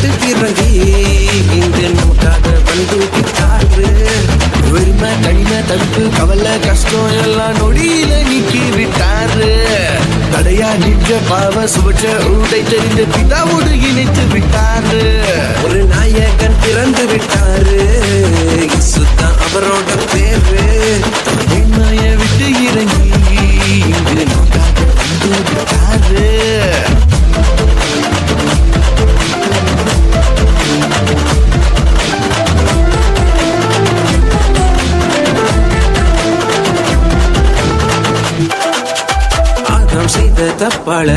விட்டு இறங்கி இங்கு நமக்காக வந்து விட்டாரு. வெறுமை தனிமை தடுப்பு கவலை கஷ்டம் எல்லாம் நொடியில நீக்கி விட்டாரு. தடையா நின்ற பாவ சுவற்ற உடை தெரிந்த பிதாவோடு இணைத்து விட்டாரு. ஒரு நாயகன் பிறந்து விட்டாரு, இயேசுதான் அவரோட பேரு. வெண்மைய விட்டு இறங்கி இங்கு நமக்காக வந்து விட்டாரு. நாம் செய்த தப்பால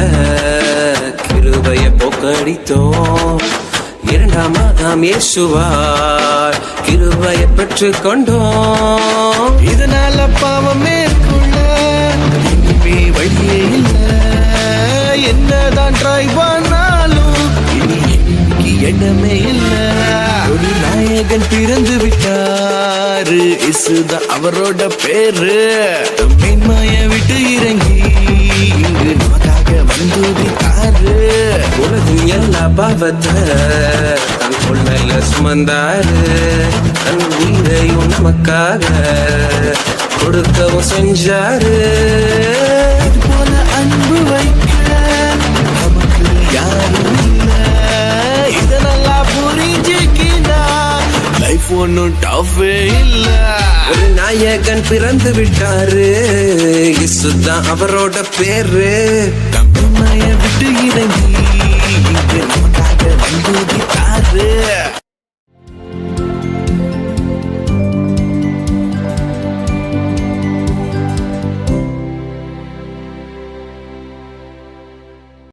கிருபைய போக்கடித்தோம். இரண்டாம் ஆதாம் இயேசுவால் கிருபைய பெற்றுக் கொண்டோம். இதனால பாவம் மேற்கொள்ள இனிமே வழியே இல்லை. என்னதான் ட்ரை பண்ணாலும் இனி எனக்கு எண்ணமே இல்லை. ஒரு நாயகன் பிறந்து விட்டாரு, இயேசுதான் அவரோட பேரு. மேன்மைய விட்டு இறங்கி இங்கு நமக்காக வந்து விட்டாரு. உலகின் எல்லா பாவத்தை தன் கொள்ளையில சுமந்தாரு. தன் உயிரையும் நமக்காக கொடுக்கவும் செஞ்சாரு. இது போல அன்பு வைக்க நமக்கு யாரும் இல்லை. இதை நல்லா புரிஞ்சுக்கினா லைஃப் ஒன்னும் டஃபே இல்ல. ஒரு நாயகன் பிறந்து விட்டாரு, இயேசுதான் அவரோட பேரு. தம்மைய விட்டு இறங்கி இங்கு நமக்காக வந்து விட்டாரு.